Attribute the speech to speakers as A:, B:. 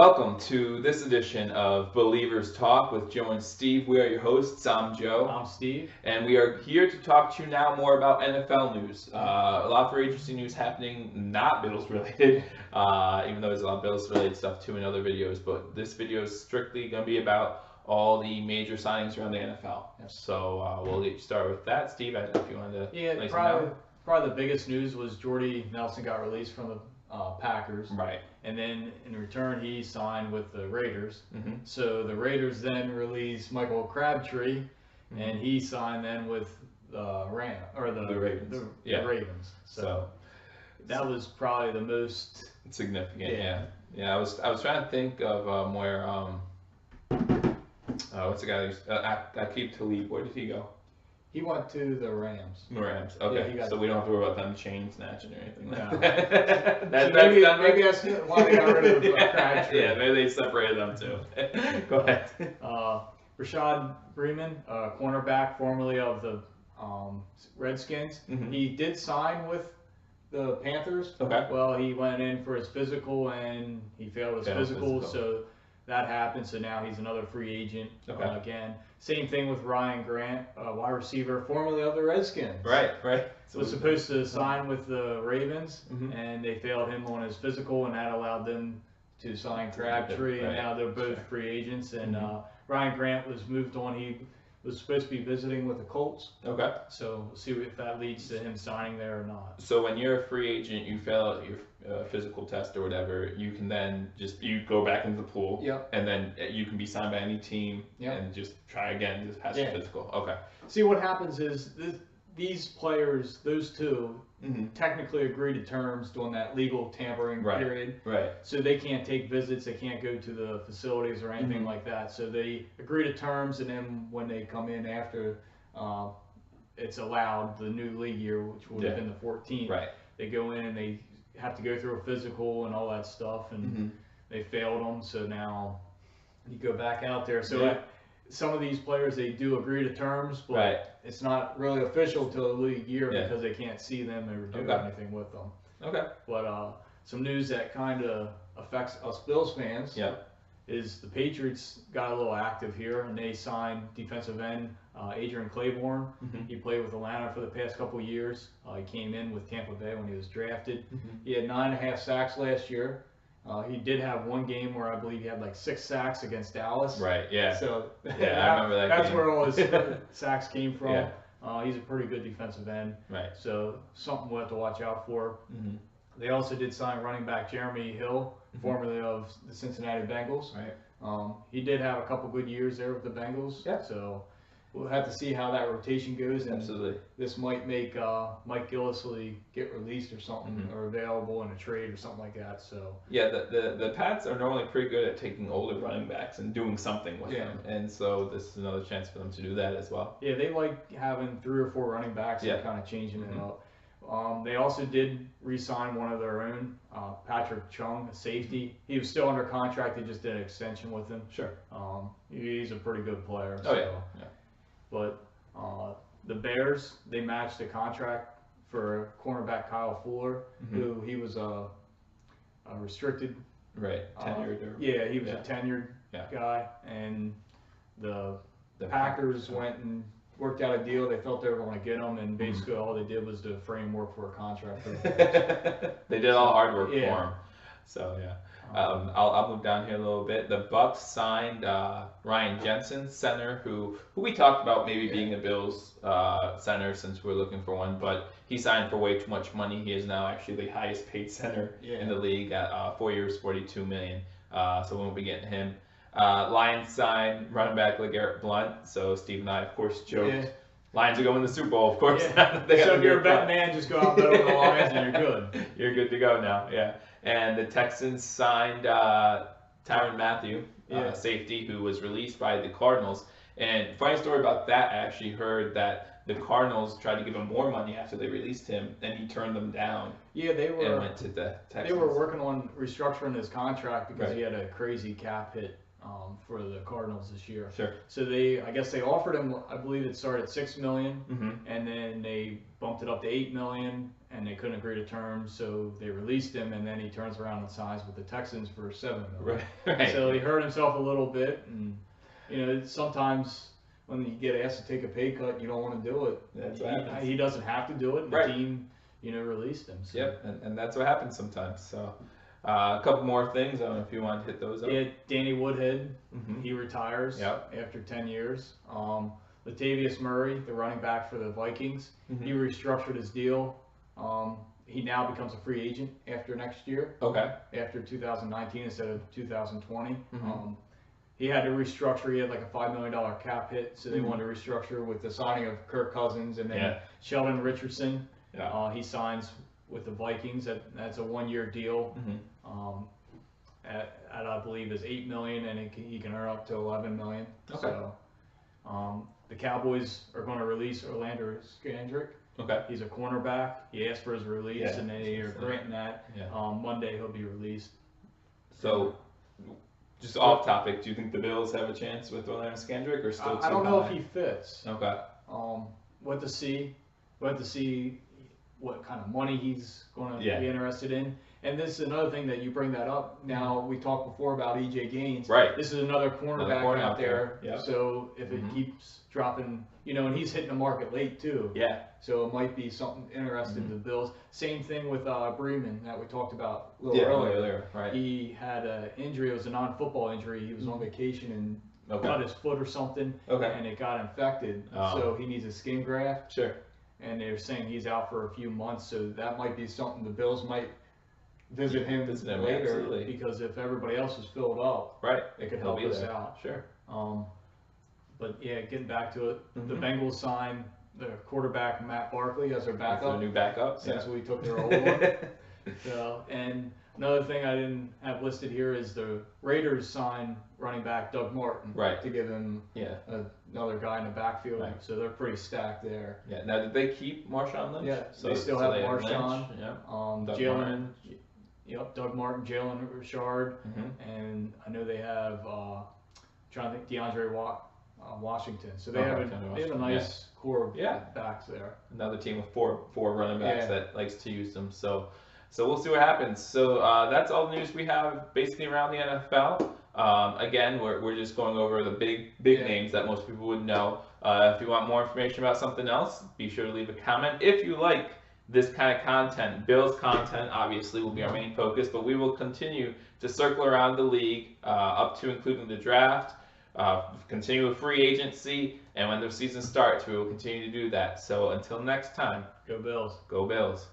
A: Welcome to this edition of Believers Talk with Joe and Steve. We are your hosts. I'm Joe.
B: I'm Steve.
A: And we are here to talk to you now more about NFL news. A lot of free agency news happening, not Bills related, even though there's a lot of Bills related stuff too in other videos. But this video is strictly going to be about all the major signings around the NFL. So we'll start with that. Steve, if you wanted to.
B: Yeah, probably the biggest news was Jordy Nelson got released from the Packers.
A: Right.
B: And then in return, he signed with the Raiders.
A: Mm-hmm.
B: So the Raiders then released Michael Crabtree, and he signed then with the
A: Ravens.
B: The Ravens. So that was probably the most
A: significant. Yeah. I was trying to think of where what's the guy who's Aqib Talib? Where did he go?
B: He went to the Rams.
A: The Rams. Okay.
B: Yeah,
A: so we don't have to worry about them chain snatching or anything.
B: No.
A: Maybe
B: that's why they got rid of Crabtree.
A: Yeah, maybe they separated them too. Go ahead.
B: Rashad Breeman, cornerback formerly of the Redskins.
A: Mm-hmm.
B: He did sign with the Panthers.
A: Okay.
B: Well, he went in for his physical and he failed his physical, so that happened. So now he's another free agent again. Same thing with Ryan Grant, wide receiver formerly of the Redskins.
A: Right.
B: So was supposed to sign with the Ravens, and they failed him on his physical, and that allowed them to sign Crabtree, and now they're both free agents. And Ryan Grant was moved on. He was supposed to be visiting with the Colts.
A: Okay.
B: So we'll see if that leads to him signing there or not.
A: So when you're a free agent, you fail your physical test or whatever, you can then you go back into the pool.
B: Yep.
A: And then you can be signed by any team and just try again, just pass your physical. Okay.
B: See, what happens is these players, those two, technically agree to terms during that legal tampering period.
A: Right.
B: So they can't take visits, they can't go to the facilities or anything like that. So they agree to terms, and then when they come in after it's allowed, the new league year, which would have been the 14th, they go in and they have to go through a physical and all that stuff, and they failed them. So now you go back out there. So some of these players, they do agree to terms, but it's not really official till the league year because they can't see them or do anything with them.
A: Okay.
B: But some news that kind of affects us Bills fans is the Patriots got a little active here, and they signed defensive end Adrian Claiborne. He played with Atlanta for the past couple of years. He came in with Tampa Bay when he was drafted. He had 9.5 sacks last year. He did have one game where I believe he had like 6 sacks against Dallas.
A: Right, yeah.
B: So
A: I remember that
B: that's
A: game.
B: where all his sacks came from. He's a pretty good defensive end.
A: Right.
B: So something we'll have to watch out for. They also did sign running back Jeremy Hill, formerly of the Cincinnati Bengals.
A: Right.
B: He did have a couple good years there with the Bengals.
A: Yeah.
B: So we'll have to see how that rotation goes. And
A: Absolutely.
B: this might make Mike Gillislee get released or something, or available in a trade or something like that. So
A: yeah, the Pats are normally pretty good at taking older running backs and doing something with them, and so this is another chance for them to do that as well.
B: Yeah, they like having 3 or 4 running backs and kind of changing it up. They also did re-sign one of their own, Patrick Chung, a safety. He was still under contract. They just did an extension with him.
A: Sure.
B: He's a pretty good player.
A: Oh,
B: so.
A: yeah.
B: But the Bears, they matched the contract for cornerback Kyle Fuller, who he was a restricted.
A: Right. Tenured.
B: He was a tenured guy. And the Packers went and worked out a deal. They felt they were going to get him, and basically all they did was the framework for a contract.
A: They did all hard work for him. So I'll move down here a little bit. The Bucks signed Ryan Jensen, center, who we talked about maybe being a Bills center since we're looking for one, but he signed for way too much money. He is now actually the highest paid center in the league at 4 years, $42 million. So we won't be getting him. Lions signed running back LeGarrette Blount. So Steve and I, of course, joked. Lions are going to the Super Bowl, of course.
B: So if you're a bet man, just go out there with the Lions and you're good.
A: You're good to go now, And the Texans signed Tyrann Mathieu, safety, who was released by the Cardinals. And funny story about that, I actually heard that the Cardinals tried to give him more money after they released him, and he turned them down.
B: Yeah, they were.
A: And went to the Texans.
B: They were working on restructuring his contract because he had a crazy cap hit for the Cardinals this year.
A: Sure.
B: So I guess they offered him, I believe it started at $6 million, and then they bumped it up to $8 million, and they couldn't agree to terms, so they released him, and then he turns around and signs with the Texans for $7 million.
A: Right.
B: So he hurt himself a little bit, and sometimes when you get asked to take a pay cut, you don't want to do it.
A: That's what happens.
B: He doesn't have to do it, and
A: Right.
B: the team, released him. So.
A: Yep, and that's what happens sometimes. So a couple more things. I don't know if you want to hit those up.
B: Yeah, Danny Woodhead, he retires
A: Yep.
B: after 10 years. Latavius Murray, the running back for the Vikings, he restructured his deal. He now becomes a free agent after next year.
A: Okay.
B: After 2019 instead of 2020. He had to restructure. He had like a $5 million cap hit, so they wanted to restructure with the signing of Kirk Cousins and then Sheldon Richardson.
A: Yeah.
B: He signs with the Vikings. That's a 1-year deal. At I believe is $8 million, and he can earn up to $11 million.
A: Okay.
B: So, the Cowboys are going to release Orlando Scandrick.
A: Okay.
B: He's a cornerback. He asked for his release, and they are granting that. Monday he'll be released.
A: So, just off topic, do you think the Bills have a chance with Orlando Scandrick, or still too
B: I don't know
A: high?
B: if he fits.
A: Okay.
B: We'll have to see what kind of money he's going to be interested in. And this is another thing that you bring that up. Now, we talked before about E.J. Gaines.
A: Right.
B: This is another cornerback out there.
A: Yeah.
B: So if it keeps dropping, and he's hitting the market late too.
A: Yeah.
B: So it might be something interesting to the Bills. Same thing with Bremen that we talked about a little earlier.
A: Right.
B: He had an injury. It was a non-football injury. He was on vacation and cut his foot or something.
A: Okay.
B: And it got infected. So he needs a skin graft.
A: Sure.
B: And they're saying he's out for a few months. So that might be something the Bills might visit him later,
A: absolutely.
B: because if everybody else is filled up,
A: Right.
B: it could help us out.
A: Sure.
B: But yeah, getting back to it, the Bengals signed the quarterback Matt Barkley as their backup.
A: That's their new backup.
B: Since we took their old one. So, and another thing I didn't have listed here is the Raiders signed running back Doug Martin.
A: Right.
B: To give him another guy in the backfield.
A: Right.
B: So they're pretty stacked there.
A: Yeah. Now, did they keep Marshawn Lynch?
B: Yeah. They still have
A: they
B: Marshawn.
A: Lynch,
B: Jalen. Yep, Doug Martin, Jalen Richard, and I know they have trying to think DeAndre Washington. So they have a nice core of backs there.
A: Another team with four running backs that likes to use them. So we'll see what happens. So that's all the news we have basically around the NFL. Again, we're just going over the big names that most people would know. If you want more information about something else, be sure to leave a comment. If you like this kind of content, Bills content obviously will be our main focus, but we will continue to circle around the league up to including the draft, continue with free agency, and when the season starts, we will continue to do that. So until next time,
B: Go Bills.
A: Go Bills.